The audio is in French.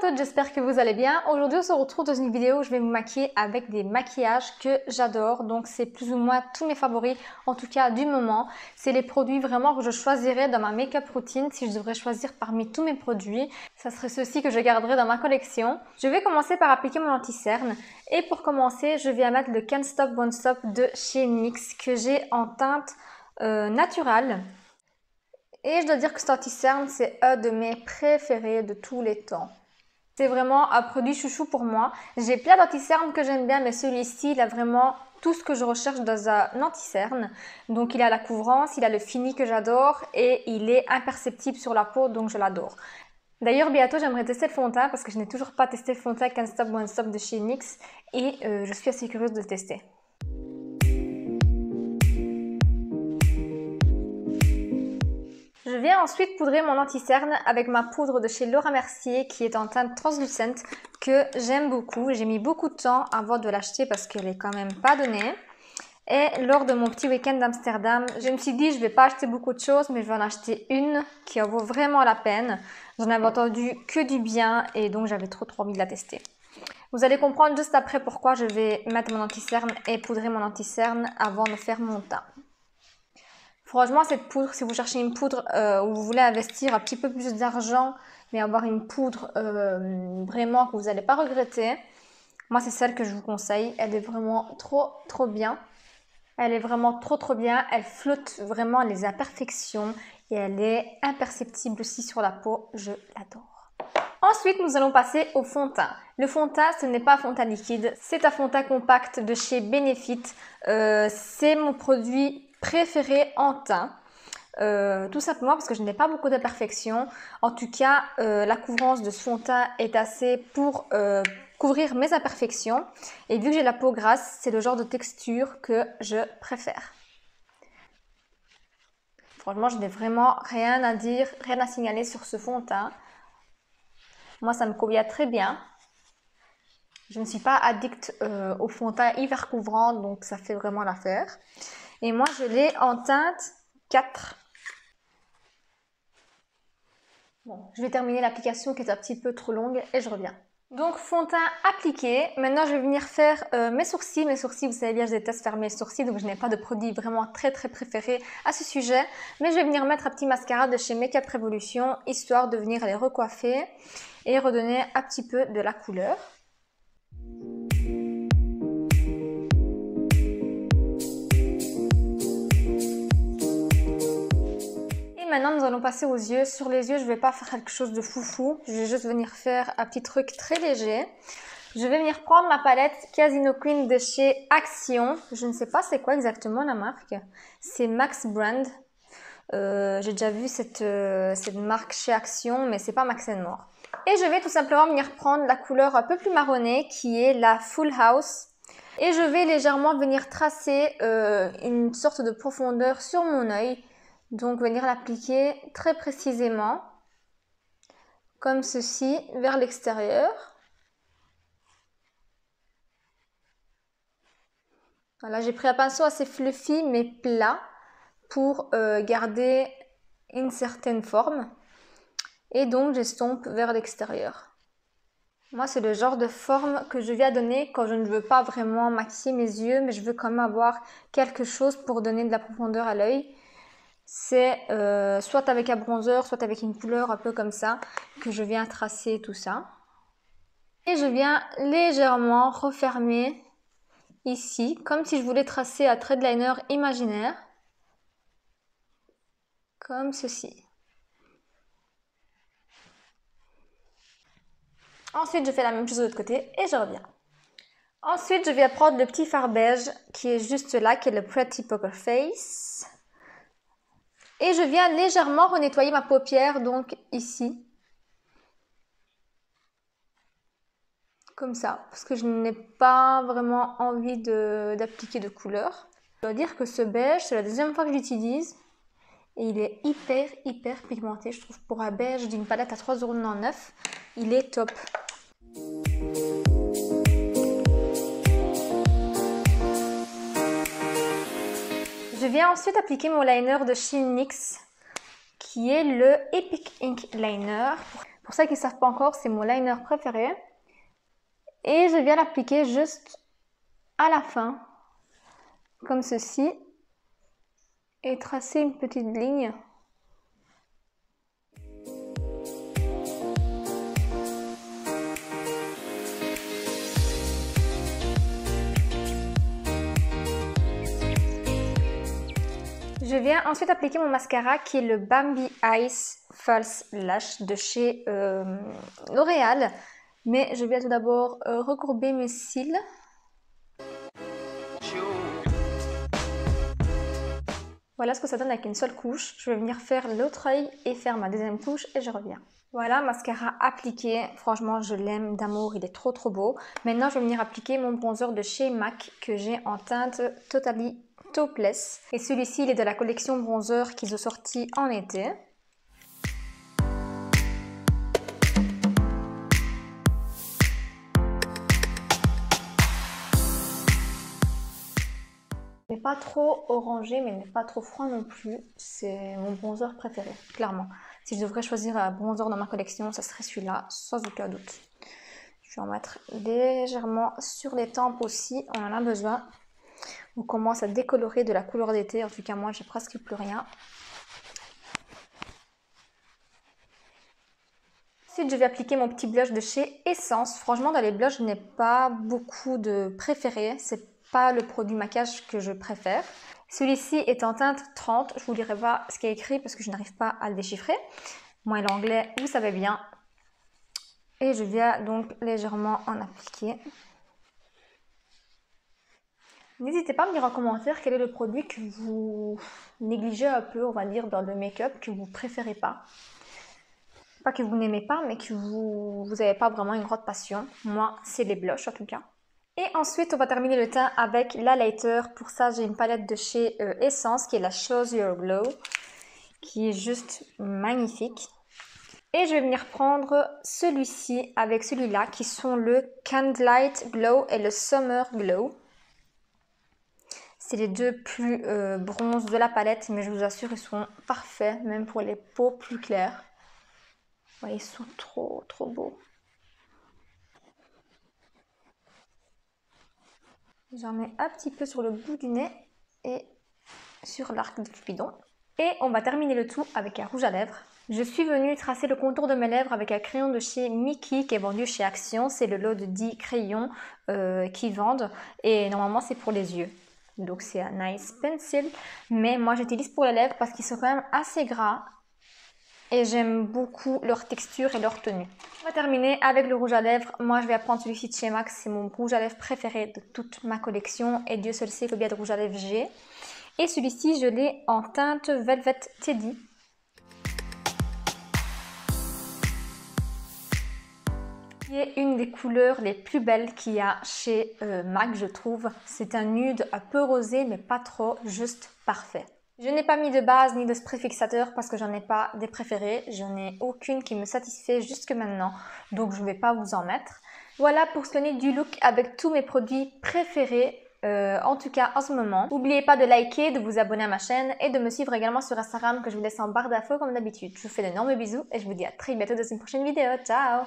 toutes, j'espère que vous allez bien. Aujourd'hui, on se retrouve dans une vidéo où je vais vous maquiller avec des maquillages que j'adore. Donc, c'est plus ou moins tous mes favoris, en tout cas du moment. C'est les produits vraiment que je choisirais dans ma make-up routine si je devrais choisir parmi tous mes produits. Ça serait ceux-ci que je garderais dans ma collection. Je vais commencer par appliquer mon anti-cerne. Et pour commencer, je vais mettre le Can't Stop Won't Stop de chez NYX que j'ai en teinte naturelle. Et je dois dire que cet anti-cerne, c'est un de mes préférés de tous les temps. C'est vraiment un produit chouchou pour moi. J'ai plein d'anti-cernes que j'aime bien, mais celui-ci, il a vraiment tout ce que je recherche dans un anti-cerne. Donc, il a la couvrance, il a le fini que j'adore et il est imperceptible sur la peau, donc je l'adore. D'ailleurs, bientôt, j'aimerais tester le fond de teint parce que je n'ai toujours pas testé le fond de teint Can't Stop Won't Stop de chez NYX et je suis assez curieuse de le tester. Je viens ensuite poudrer mon anti-cerne avec ma poudre de chez Laura Mercier qui est en teinte translucente que j'aime beaucoup. J'ai mis beaucoup de temps avant de l'acheter parce qu'elle est quand même pas donnée. Et lors de mon petit week-end d'Amsterdam, je me suis dit je vais pas acheter beaucoup de choses mais je vais en acheter une qui en vaut vraiment la peine. J'en avais entendu que du bien et donc j'avais trop envie de la tester. Vous allez comprendre juste après pourquoi je vais mettre mon anti-cerne et poudrer mon anti-cerne avant de faire mon teint. Franchement, cette poudre, si vous cherchez une poudre où vous voulez investir un petit peu plus d'argent, mais avoir une poudre vraiment que vous n'allez pas regretter, moi c'est celle que je vous conseille. Elle est vraiment trop bien. Elle est vraiment trop bien. Elle flotte vraiment les imperfections et elle est imperceptible aussi sur la peau. Je l'adore. Ensuite, nous allons passer au fond de teint. Le fond de teint, ce n'est pas un fond de teint liquide, c'est un fond de teint compact de chez Benefit. C'est mon produit préféré en teint, tout simplement parce que je n'ai pas beaucoup d'imperfections. En tout cas, la couvrance de ce fond de teint est assez pour couvrir mes imperfections. Et vu que j'ai la peau grasse, c'est le genre de texture que je préfère. Franchement, je n'ai vraiment rien à dire, rien à signaler sur ce fond de teint. Moi, ça me convient très bien. Je ne suis pas addict au fond de teint hyper couvrant, donc ça fait vraiment l'affaire. Et moi, je l'ai en teinte 4. Bon, je vais terminer l'application qui est un petit peu trop longue et je reviens. Donc, fond de teint appliqué. Maintenant, je vais venir faire mes sourcils. Mes sourcils, vous savez bien, je déteste faire mes sourcils, donc je n'ai pas de produit vraiment très préféré à ce sujet. Mais je vais venir mettre un petit mascara de chez Make Up Revolution, histoire de venir les recoiffer et redonner un petit peu de la couleur. Maintenant, nous allons passer aux yeux. Sur les yeux, je ne vais pas faire quelque chose de foufou. Je vais juste venir faire un petit truc très léger. Je vais venir prendre ma palette Casino Queen de chez Action. Je ne sais pas c'est quoi exactement la marque. C'est Max Brand. J'ai déjà vu cette marque chez Action, mais c'est pas Max & More. Et je vais tout simplement venir prendre la couleur un peu plus marronnée qui est la Full House. Et je vais légèrement venir tracer une sorte de profondeur sur mon œil. Donc, venir l'appliquer très précisément, comme ceci, vers l'extérieur. Voilà, j'ai pris un pinceau assez fluffy, mais plat, pour garder une certaine forme. Et donc, j'estompe vers l'extérieur. Moi, c'est le genre de forme que je viens donner quand je ne veux pas vraiment maquiller mes yeux, mais je veux quand même avoir quelque chose pour donner de la profondeur à l'œil. C'est soit avec un bronzer, soit avec une couleur un peu comme ça que je viens tracer tout ça. Et je viens légèrement refermer ici, comme si je voulais tracer un trait de liner imaginaire. Comme ceci. Ensuite, je fais la même chose de l'autre côté et je reviens. Ensuite, je vais prendre le petit fard beige qui est juste là, qui est le Pretty Poker Face. Et je viens légèrement renettoyer ma paupière, donc ici. Comme ça, parce que je n'ai pas vraiment envie d'appliquer de couleur. Je dois dire que ce beige, c'est la deuxième fois que je l'utilise. Et il est hyper pigmenté, je trouve, pour un beige d'une palette à 3,99 €. Il est top. Je viens ensuite appliquer mon liner de chez NYX qui est le Epic Ink Liner. Pour ceux qui ne savent pas encore, c'est mon liner préféré. Et je viens l'appliquer juste à la fin, comme ceci, et tracer une petite ligne. Je viens ensuite appliquer mon mascara qui est le Bambi Eyes False Lash de chez L'Oréal. Mais je viens tout d'abord recourber mes cils. Voilà ce que ça donne avec une seule couche. Je vais venir faire l'autre œil et faire ma deuxième couche et je reviens. Voilà, mascara appliqué. Franchement, je l'aime d'amour, il est trop beau. Maintenant, je vais venir appliquer mon bronzer de chez MAC que j'ai en teinte Totally Topless. Et celui-ci, il est de la collection bronzer qu'ils ont sorti en été. Il n'est pas trop orangé, mais il n'est pas trop froid non plus. C'est mon bronzer préféré, clairement. Si je devrais choisir un bronzer dans ma collection, ça serait celui-là, sans aucun doute. Je vais en mettre légèrement sur les tempes aussi, on en a besoin. On commence à décolorer de la couleur d'été, en tout cas moi j'ai presque plus rien. Ensuite je vais appliquer mon petit blush de chez Essence. Franchement dans les blushs je n'ai pas beaucoup de préférés, c'est pas le produit maquillage que je préfère. Celui-ci est en teinte 30, je vous dirai pas ce qui est écrit parce que je n'arrive pas à le déchiffrer. Moi et l'anglais vous savez bien. Et je viens donc légèrement en appliquer. N'hésitez pas à me dire en commentaire quel est le produit que vous négligez un peu, on va dire, dans le make-up, que vous préférez pas. Pas que vous n'aimez pas, mais que vous n'avez pas vraiment une grande passion. Moi, c'est les blushs en tout cas. Et ensuite, on va terminer le teint avec l'highlighter. Pour ça, j'ai une palette de chez Essence, qui est la Shows Your Glow, qui est juste magnifique. Et je vais venir prendre celui-ci avec celui-là, qui sont le Candlelight Glow et le Summer Glow. C'est les deux plus bronzes de la palette, mais je vous assure, ils sont parfaits, même pour les peaux plus claires. Ouais, ils sont trop beaux. J'en mets un petit peu sur le bout du nez et sur l'arc de Cupidon. Et on va terminer le tout avec un rouge à lèvres. Je suis venue tracer le contour de mes lèvres avec un crayon de chez Mickey qui est vendu chez Action. C'est le lot de 10 crayons qu'ils vendent et normalement c'est pour les yeux. Donc c'est un nice pencil, mais moi j'utilise pour les lèvres parce qu'ils sont quand même assez gras et j'aime beaucoup leur texture et leur tenue. On va terminer avec le rouge à lèvres. Moi je vais prendre celui-ci de chez MAC, c'est mon rouge à lèvres préféré de toute ma collection et Dieu seul sait combien de rouge à lèvres j'ai. Et celui-ci je l'ai en teinte Velvet Teddy. C'est une des couleurs les plus belles qu'il y a chez MAC, je trouve. C'est un nude un peu rosé, mais pas trop, juste parfait. Je n'ai pas mis de base ni de spray fixateur parce que j'en ai pas des préférés. J'en ai aucune qui me satisfait jusque maintenant, donc je ne vais pas vous en mettre. Voilà pour ce qui est du look avec tous mes produits préférés. En tout cas en ce moment. N'oubliez pas de liker, de vous abonner à ma chaîne et de me suivre également sur Instagram que je vous laisse en barre d'infos comme d'habitude. Je vous fais d'énormes bisous et je vous dis à très bientôt dans une prochaine vidéo. Ciao!